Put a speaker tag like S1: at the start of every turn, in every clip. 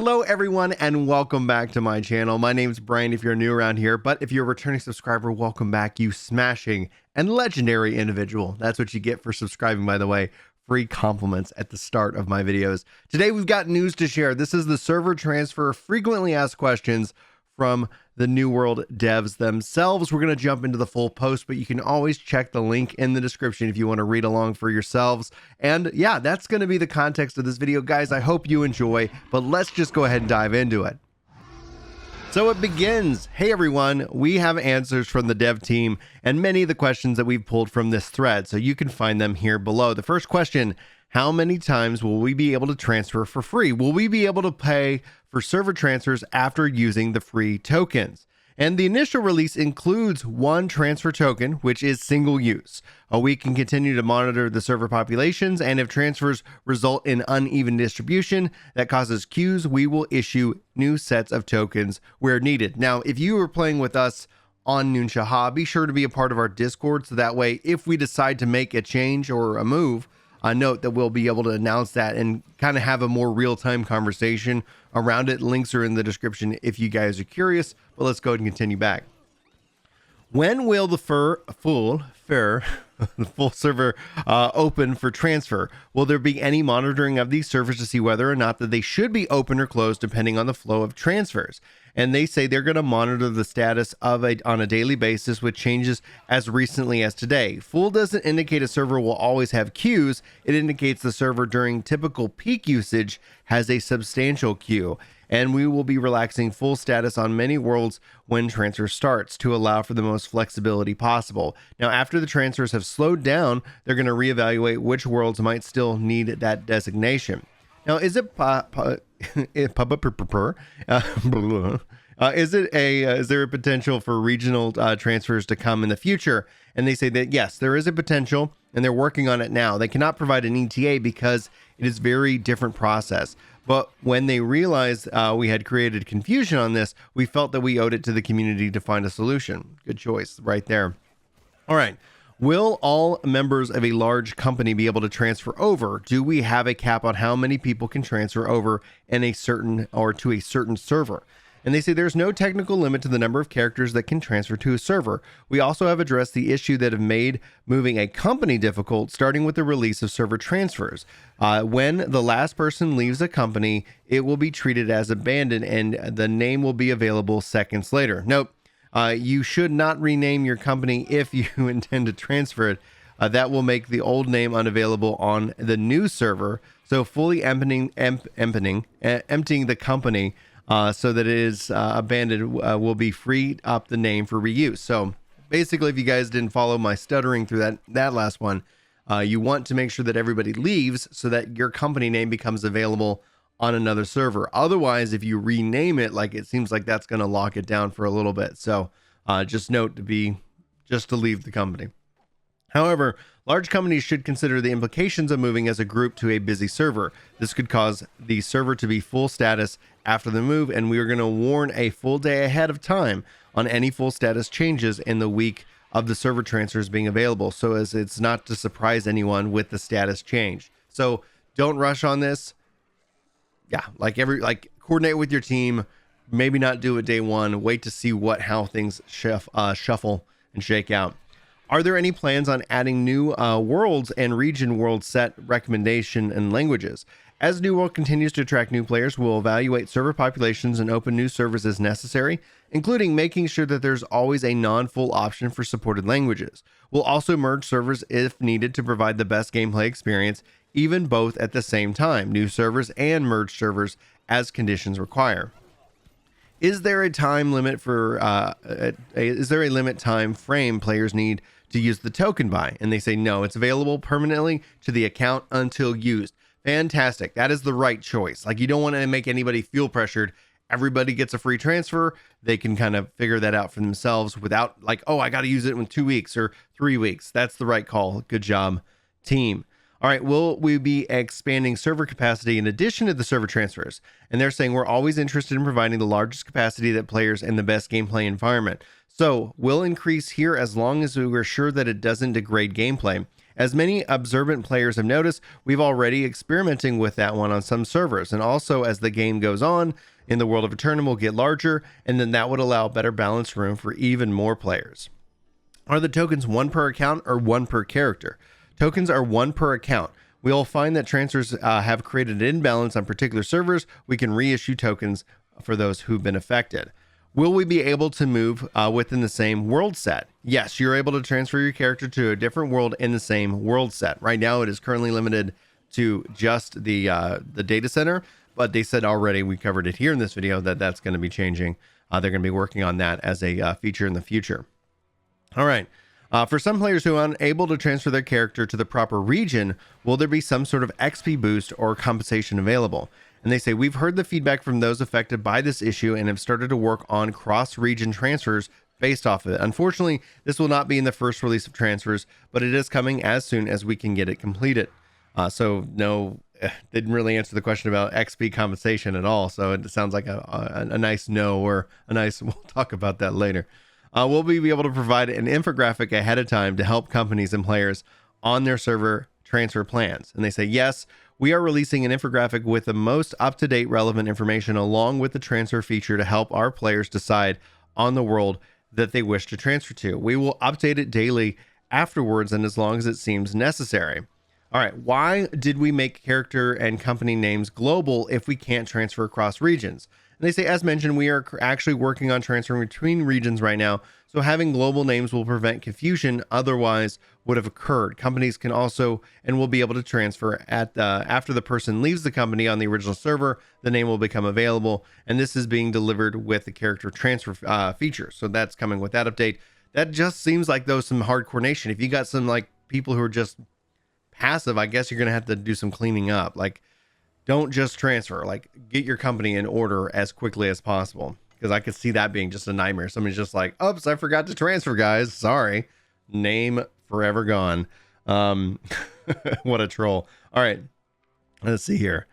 S1: Hello everyone and welcome back to my channel. My name's Brian if you're new around here, but if you're a returning subscriber, welcome back, you smashing and legendary individual. That's what you get for subscribing, by the way. Free compliments at the start of my videos. Today we've got news to share. This is the server transfer frequently asked questions from the New World devs themselves. We're going to jump into the full post, but you can always check the link in the description if you want to read along for yourselves. And yeah, that's going to be the context of this video, guys. I hope you enjoy, but let's just go ahead and dive into it. So it begins. Hey everyone, we have answers from the dev team and many of the questions that we've pulled from this thread, so you can find them here below. The first question: how many times will we be able to transfer for free? Will we be able to pay for server transfers after using the free tokens? And the initial release includes one transfer token, which is single use. We can continue to monitor the server populations, and if transfers result in uneven distribution that causes queues, we will issue new sets of tokens where needed. Now, if you were playing with us on Noon Shahab, be sure to be a part of our Discord, so that way, if we decide to make a change or a move, note that we'll be able to announce that and kind of have a more real-time conversation around it. Links are in the description if you guys are curious, but let's go ahead and continue back. When will the full server open for transfer? Will there be any monitoring of these servers to see whether or not that they should be open or closed depending on the flow of transfers? And they say they're going to monitor the status of on a daily basis with changes as recently as today. Full doesn't indicate a server will always have queues. It indicates the server during typical peak usage has a substantial queue. And we will be relaxing full status on many worlds when transfer starts to allow for the most flexibility possible. Now, after the transfers have slowed down, they're going to reevaluate which worlds might still need that designation. Now, is there a potential for regional transfers to come in the future? And they say that yes, there is a potential, and they're working on it now. They cannot provide an ETA because it is a very different process. But when they realized we had created confusion on this, we felt that we owed it to the community to find a solution. Good choice right there. All right. Will all members of a large company be able to transfer over? Do we have a cap on how many people can transfer over in a certain or to a certain server? And they say there's no technical limit to the number of characters that can transfer to a server. We also have addressed the issue that have made moving a company difficult, starting with the release of server transfers. When the last person leaves a company, it will be treated as abandoned and the name will be available seconds later. Nope. You should not rename your company if you intend to transfer it. That will make the old name unavailable on the new server. So fully emptying the company so that it is abandoned will be freed up the name for reuse. So basically, if you guys didn't follow my stuttering through that last one, you want to make sure that everybody leaves so that your company name becomes available on another server. Otherwise, if you rename it, like it seems like that's going to lock it down for a little bit. So just note to leave the company. However, large companies should consider the implications of moving as a group to a busy server. This could cause the server to be full status after the move, and we are going to warn a full day ahead of time on any full status changes in the week of the server transfers being available, so as it's not to surprise anyone with the status change. So don't rush on this. Yeah, coordinate with your team. Maybe not do it day one. Wait to see how things shuffle and shake out. Are there any plans on adding new worlds and region world set recommendation and languages? As New World continues to attract new players, we'll evaluate server populations and open new servers as necessary, including making sure that there's always a non-full option for supported languages. We'll also merge servers if needed to provide the best gameplay experience, even both at the same time, new servers and merged servers as conditions require. Is there a time limit is there a limit time frame players need to use the token by? And they say no, it's available permanently to the account until used. Fantastic. That is the right choice. Like, you don't want to make anybody feel pressured. Everybody gets a free transfer. They can kind of figure that out for themselves without like, oh, I got to use it in 2 weeks or 3 weeks. That's the right call. Good job, team. All right, will we be expanding server capacity in addition to the server transfers? And they're saying we're always interested in providing the largest capacity that players and the best gameplay environment. So we'll increase here as long as we're sure that it doesn't degrade gameplay. As many observant players have noticed, we've already experimenting with that one on some servers. And also, as the game goes on, in the world of Eternum will get larger, and then that would allow better balance room for even more players. Are the tokens one per account or one per character? Tokens are one per account. We will find that transfers have created an imbalance on particular servers. We can reissue tokens for those who've been affected. Will we be able to move within the same world set? Yes, you're able to transfer your character to a different world in the same world set. Right now, it is currently limited to just the data center, but they said already, we covered it here in this video, that that's going to be changing. They're going to be working on that as a feature in the future. All right. For some players who are unable to transfer their character to the proper region, will there be some sort of XP boost or compensation available? And they say, we've heard the feedback from those affected by this issue and have started to work on cross-region transfers based off of it. Unfortunately, this will not be in the first release of transfers, but it is coming as soon as we can get it completed. So no, didn't really answer the question about XP compensation at all. So it sounds like a nice no, or a nice, we'll talk about that later. Will we be able to provide an infographic ahead of time to help companies and players on their server transfer plans? And they say, yes, we are releasing an infographic with the most up-to-date relevant information along with the transfer feature to help our players decide on the world that they wish to transfer to. We will update it daily afterwards and as long as it seems necessary. All right, why did we make character and company names global if we can't transfer across regions? And they say, as mentioned, we are actually working on transferring between regions right now, so having global names will prevent confusion otherwise would have occurred. Companies can also and will be able to transfer after the person leaves the company on the original server, the name will become available, and this is being delivered with the character transfer feature. So that's coming with that update. That just seems like, though, some hard coordination. If you got some like people who are just passive, I guess you're gonna have to do some cleaning up. Like, don't just transfer, like get your company in order as quickly as possible, because I could see that being just a nightmare. Somebody's just like, oops, I forgot to transfer, guys, sorry, name forever gone. What a troll. All right, let's see here.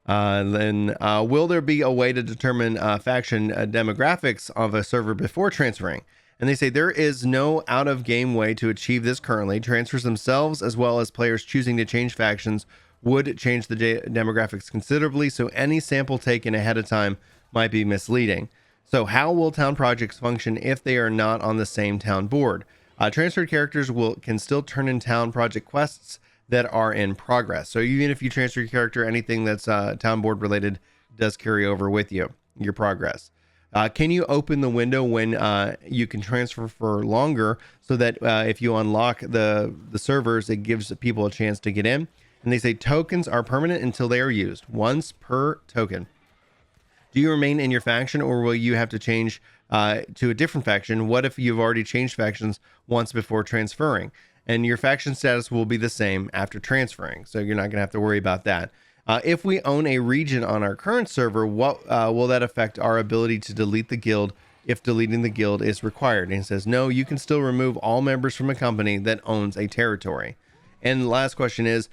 S1: Then will there be a way to determine faction demographics of a server before transferring? And they say there is no out-of-game way to achieve this currently. Transfers themselves, as well as players choosing to change factions, would change the demographics considerably, so any sample taken ahead of time might be misleading. So how will town projects function if they are not on the same town board? Transferred characters can still turn in town project quests that are in progress. So even if you transfer your character, anything that's town board related does carry over with you, your progress. Can you open the window when you can transfer for longer, so that if you unlock the servers, it gives people a chance to get in? And they say tokens are permanent until they are used, once per token. Do you remain in your faction, or will you have to change to a different faction? What if you've already changed factions once before transferring? And your faction status will be the same after transferring, so you're not going to have to worry about that. If we own a region on our current server, what will that affect our ability to delete the guild if deleting the guild is required? And it says, no, you can still remove all members from a company that owns a territory. And the last question is,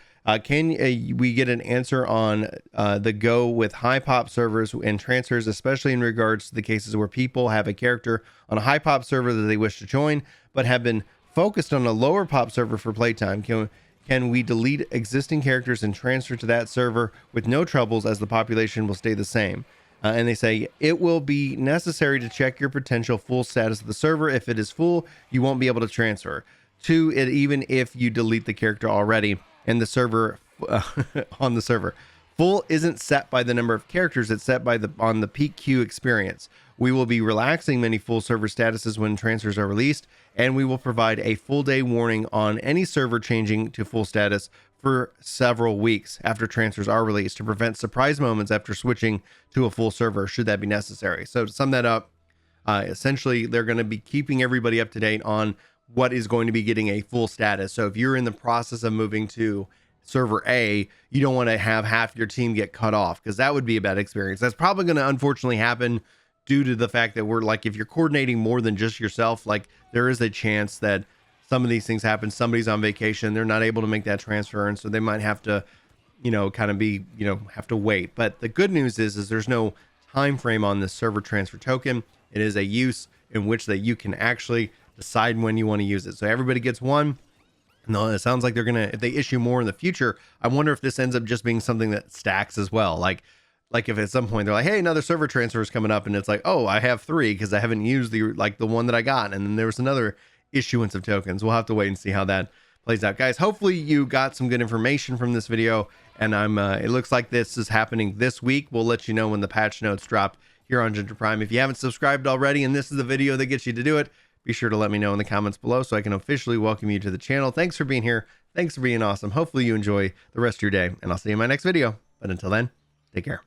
S1: can we get an answer on the go with high pop servers and transfers, especially in regards to the cases where people have a character on a high pop server that they wish to join, but have been focused on a lower pop server for playtime? Can we delete existing characters and transfer to that server with no troubles, as the population will stay the same? And they say it will be necessary to check your potential full status of the server. If it is full, you won't be able to transfer to it, even if you delete the character already and the server on the server. Full isn't set by the number of characters, it's set by on the peak queue experience. We will be relaxing many full server statuses when transfers are released, and we will provide a full day warning on any server changing to full status for several weeks after transfers are released, to prevent surprise moments after switching to a full server, should that be necessary. So to sum that up, essentially they're going to be keeping everybody up to date on what is going to be getting a full status. So if you're in the process of moving to server A, you don't want to have half your team get cut off, because that would be a bad experience. That's probably going to unfortunately happen due to the fact that we're like, if you're coordinating more than just yourself, like there is a chance that some of these things happen. Somebody's on vacation, they're not able to make that transfer, and so they might have to, kind of be, have to wait. But the good news is there's no time frame on this server transfer token. It is a use in which that you can actually decide when you want to use it. So everybody gets one. No, it sounds like they're gonna, if they issue more in the future, I wonder if this ends up just being something that stacks as well. Like if at some point they're like, hey, another server transfer is coming up, and it's like, oh, I have 3 because I haven't used the one that I got, and then there was another issuance of tokens. We'll have to wait and see how that plays out, guys. Hopefully you got some good information from this video, and it looks like this is happening this week. We'll let you know when the patch notes drop here on Ginger Prime. If you haven't subscribed already and this is the video that gets you to do it, be sure to let me know in the comments below so I can officially welcome you to the channel. Thanks for being here. Thanks for being awesome. Hopefully you enjoy the rest of your day, and I'll see you in my next video. But until then, take care.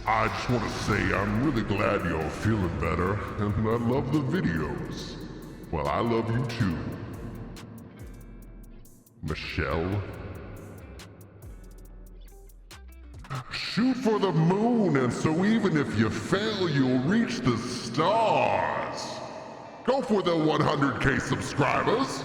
S2: I just want to say I'm really glad you're feeling better, and I love the videos. Well, I love you too. Michelle? Shoot for the moon, and so even if you fail, you'll reach the stars. Go for the 100K subscribers.